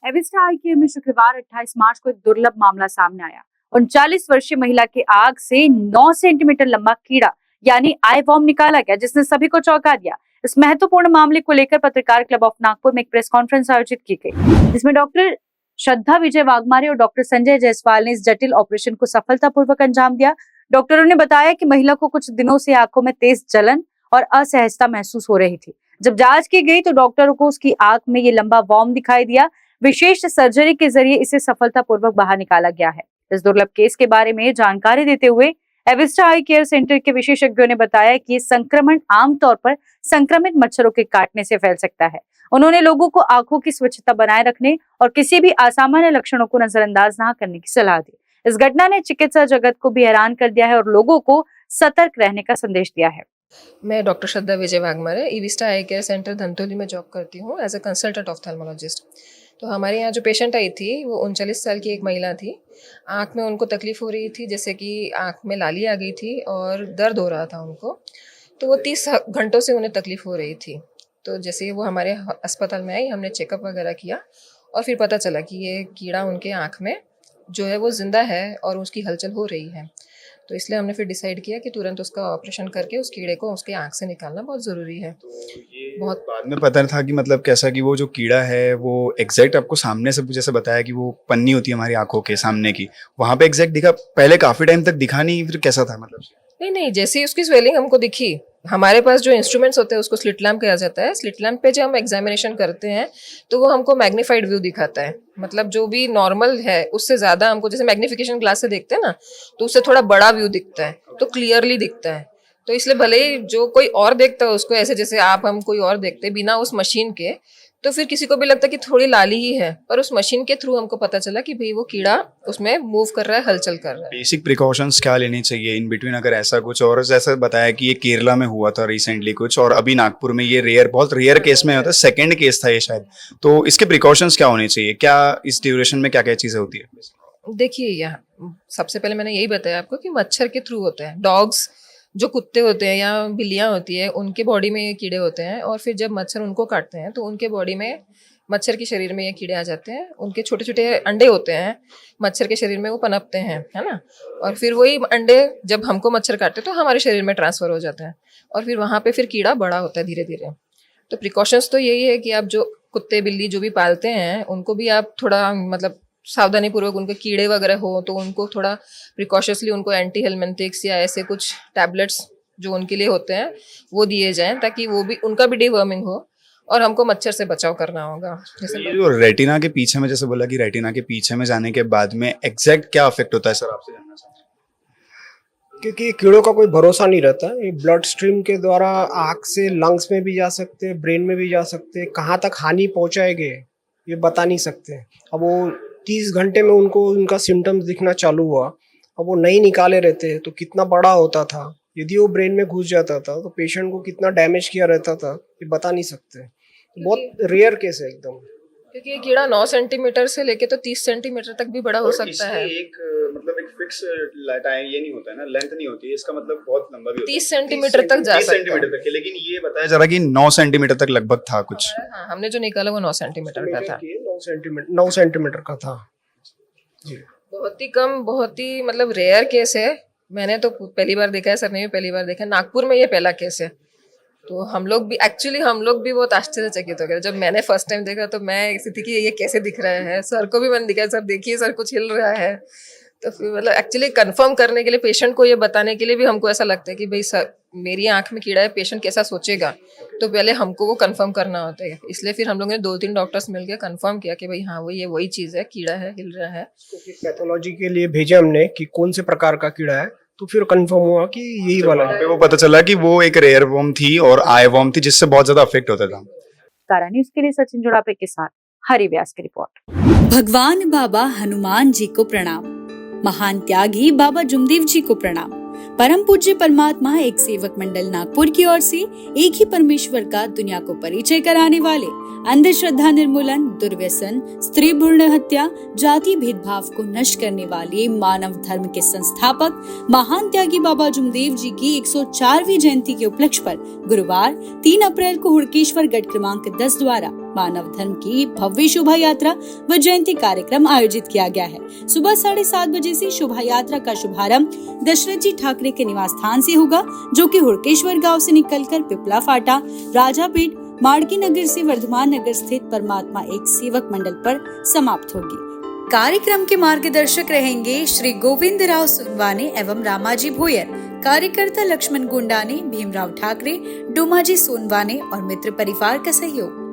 एविस्टा आई care में शुक्रवार 28 मार्च को एक दुर्लभ मामला सामने आया। 39 वर्षीय महिला के आग से 9 सेंटीमीटर लंबा कीड़ा यानी आई वॉर्म निकाला गया, जिसने सभी को चौंका दिया। इस महत्वपूर्ण मामले को लेकर पत्रकार क्लब ऑफ नागपुर में एक प्रेस कॉन्फ्रेंस आयोजित की गई, जिसमें डॉक्टर श्रद्धा विजय वाघमारे और डॉक्टर संजय जायसवाल ने इस जटिल ऑपरेशन को सफलतापूर्वक अंजाम दिया। डॉक्टरों ने बताया कि महिला को कुछ दिनों से आंखों में तेज जलन और असहजता महसूस हो रही थी। जब जांच की गई तो डॉक्टरों को उसकी आंख में ये लंबा वॉर्म दिखाई दिया। विशेष सर्जरी के जरिए इसे सफलतापूर्वक बाहर निकाला गया है। इस दुर्लभ केस के बारे में जानकारी देते हुए एविस्टा आई केयर सेंटर के विशेषज्ञों ने बताया कि संक्रमण आमतौर पर संक्रमित मच्छरों के काटने से फैल सकता है। उन्होंने लोगों को आंखों की स्वच्छता बनाए रखने और किसी भी असामान्य लक्षणों को नजरअंदाज न करने की सलाह दी। इस घटना ने चिकित्सा जगत को भी हैरान कर दिया है और लोगों को सतर्क रहने का संदेश दिया है। मैं डॉक्टर श्रद्धा विजय वाघमारे एविस्टा आई केयर सेंटर धंतोली में जॉब करती हूँ एज अ कंसल्टेंट ऑफ्थेल्मोलॉजिस्ट। तो हमारे यहाँ जो पेशेंट आई थी वो 39 साल की एक महिला थी। आँख में उनको तकलीफ़ हो रही थी, जैसे कि आँख में लाली आ गई थी और दर्द हो रहा था उनको। तो वो 30 घंटों से उन्हें तकलीफ़ हो रही थी। तो जैसे ही वो हमारे अस्पताल में आई, हमने चेकअप वगैरह किया और फिर पता चला कि ये कीड़ा उनके आँख में जो है वो ज़िंदा है और उसकी हलचल हो रही है। तो इसलिए हमने फिर डिसाइड किया कि तुरंत उसका ऑपरेशन करके उस कीड़े को उसके आँख से निकालना बहुत ज़रूरी है। बहुत बाद में पता था कि मतलब कैसा कि वो जो कीड़ा है वो एग्जैक्ट आपको सामने से जैसे बताया कि वो पन्नी होती है हमारी आंखों के सामने की, वहां पे एग्जैक्ट दिखा। पहले काफी टाइम तक दिखा नहीं, फिर कैसा था मतलब? नहीं, जैसे ही उसकी स्वेलिंग हमको दिखी, हमारे पास जो इंस्ट्रूमेंट्स होते हैं उसको स्लिट लैम्प कहा जाता है। स्लिट लैम्प पे जब हम एग्जामिनेशन करते हैं तो वो हमको मैग्नीफाइड व्यू दिखाता है। मतलब जो भी नॉर्मल है उससे ज़्यादा हमको, जैसे मैग्नीफिकेशन ग्लास से देखते हैं ना, तो उससे थोड़ा बड़ा व्यू दिखता है, तो क्लियरली दिखता है। तो इसलिए भले ही जो कोई और देखता है उसको ऐसे जैसे हम कोई और देखते बिना उस मशीन के, तो फिर किसी को भी लगता है कि थोड़ी लाली ही है, पर उस मशीन के थ्रू हमको पता चला कि भाई वो कीड़ा उसमें मूव कर रहा है, हलचल कर रहा है। बेसिक प्रिकॉशंस क्या लेनी चाहिए इन बिटवीन अगर ऐसा कुछ? और जैसा बताया कि ये केरला में हुआ था रिसेंटली कुछ, और अभी नागपुर में ये बहुत रेयर केस में होता है, सेकेंड केस था ये शायद। तो इसके प्रिकॉशंस क्या होने चाहिए? क्या इस ड्यूरेशन में क्या क्या चीजें होती है? देखिए, यहाँ सबसे पहले मैंने यही बताया आपको कि मच्छर के थ्रू होते हैं। डॉग्स, जो कुत्ते होते हैं या बिल्लियाँ होती है, उनके बॉडी में ये कीड़े होते हैं और फिर जब मच्छर उनको काटते हैं तो उनके बॉडी में, मच्छर के शरीर में ये कीड़े आ जाते हैं। उनके छोटे छोटे अंडे होते हैं मच्छर के शरीर में, वो पनपते हैं, है ना। और फिर वही अंडे जब हमको मच्छर काटते हैं तो हमारे शरीर में ट्रांसफ़र हो जाता है और फिर वहाँ पे फिर कीड़ा बड़ा होता है धीरे धीरे। तो प्रिकॉशंस तो यही है कि आप जो कुत्ते बिल्ली जो भी पालते हैं उनको भी आप थोड़ा मतलब सावधानी पूर्वक, उनके कीड़े वगैरह हो तो उनको थोड़ा प्रिकॉशसली उनको एंटी हेलमिंथिक्स या ऐसे कुछ टैबलेट्स जो उनके लिए होते हैं वो दिए जाएं, ताकि वो भी, उनका भी डिवर्मिंग हो और हमको मच्छर से बचाव करना होगा। जैसे ये जो रेटिना के पीछे में, जैसे बोला कि रेटिना के पीछे में जाने के बाद में एग्जैक्ट क्या अफेक्ट होता है सर, आपसे जानना चाहते हैं? क्योंकि कीड़ों का कोई भरोसा नहीं रहता। ये ब्लड स्ट्रीम के द्वारा आँख से लंग्स में भी जा सकते, ब्रेन में भी जा सकते, कहाँ तक हानि पहुँचाएंगे ये बता नहीं सकते। अब वो 30 घंटे में उनको उनका सिम्टम्स दिखना चालू हुआ, अब वो नहीं निकाले रहते तो कितना बड़ा होता था। यदि वो ब्रेन में घुस जाता था तो पेशेंट को कितना डैमेज किया रहता था ये बता नहीं सकते। बहुत रेयर केस है एकदम, क्योंकि ये कीड़ा 9 सेंटीमीटर से लेके तो 30 सेंटीमीटर तक भी बड़ा हो सकता है। एक मतलब एक फिक्स टाइम ये नहीं होता है ना, लेंथ नहीं होती है इसका, मतलब बहुत लंबा भी होता है। 30 सेंटीमीटर तक जा सकता है। 30 सेंटीमीटर तक, लेकिन ये बताया जा रहा कि 9 सेंटीमीटर तक लगभग था कुछ। हाँ, हमने जो निकाला वो 9 सेंटीमीटर का था। 9 सेंटीमीटर का था जी। बहुत ही कम, बहुत ही मतलब रेयर केस है। मैंने तो पहली बार देखा है, सर ने भी पहली बार देखा है। नागपुर में ये पहला केस है। तो हम लोग भी बहुत आश्चर्यचकित हो गए जब मैंने फर्स्ट टाइम देखा। तो मैं ऐसी थी कि ये कैसे दिख रहा है। सर को भी मैंने दिखाया, सर देखिए सर कुछ हिल रहा है। तो फिर मतलब एक्चुअली कंफर्म करने के लिए, पेशेंट को ये बताने के लिए भी हमको ऐसा लगता है कि भाई सर मेरी आंख में कीड़ा है, पेशेंट कैसा सोचेगा। तो पहले हमको वो कंफर्म करना होता है। इसलिए फिर हम लोगों ने 2-3 डॉक्टर्स मिलकर कंफर्म किया कि भाई हाँ वही चीज़ है, कीड़ा है, हिल रहा है। पैथोलॉजी के लिए भेजा हमने कि कौन से प्रकार का कीड़ा है, तो फिर कंफर्म हुआ कि यही वाला है। वो पता चला कि वो एक रेयर वॉर्म थी और आई वॉर्म थी, जिससे बहुत ज्यादा अफेक्ट होता था। कारा न्यूज़ के लिए सचिन जोड़ापे के साथ हरि व्यास की रिपोर्ट। भगवान बाबा हनुमान जी को प्रणाम, महान त्यागी बाबा जुमदेव जी को प्रणाम। परम पूज्य परमात्मा एक सेवक मंडल नागपुर की ओर से एक ही परमेश्वर का दुनिया को परिचय कराने वाले, अंधश्रद्धा निर्मूलन, दुर्व्यसन, स्त्री भ्रूण हत्या, जाति भेदभाव को नष्ट करने वाले मानव धर्म के संस्थापक महान त्यागी बाबा जुमदेव जी की 104वीं जयंती के उपलक्ष्य पर गुरुवार 3 अप्रैल को हुड़केश्वर गढ़ क्रमांक 10 द्वारा मानव धर्म की भव्य शोभा यात्रा व जयंती कार्यक्रम आयोजित किया गया है। सुबह 7:30 बजे से शोभा यात्रा का शुभारंभ दशरथ जी ठाकरे के निवास स्थान से होगा, जो कि हुड़केश्वर गांव से निकलकर पिपला फाटा, राजापेट, माड़की नगर से वर्धमान नगर स्थित परमात्मा एक सेवक मंडल पर समाप्त होगी। कार्यक्रम के मार्गदर्शक रहेंगे श्री गोविंद राव सुनवाने एवं रामाजी भोयर, कार्यकर्ता लक्ष्मण गुंडाने, भीमराव ठाकरे, डोमाजी सोनवाने और मित्र परिवार का सहयोग।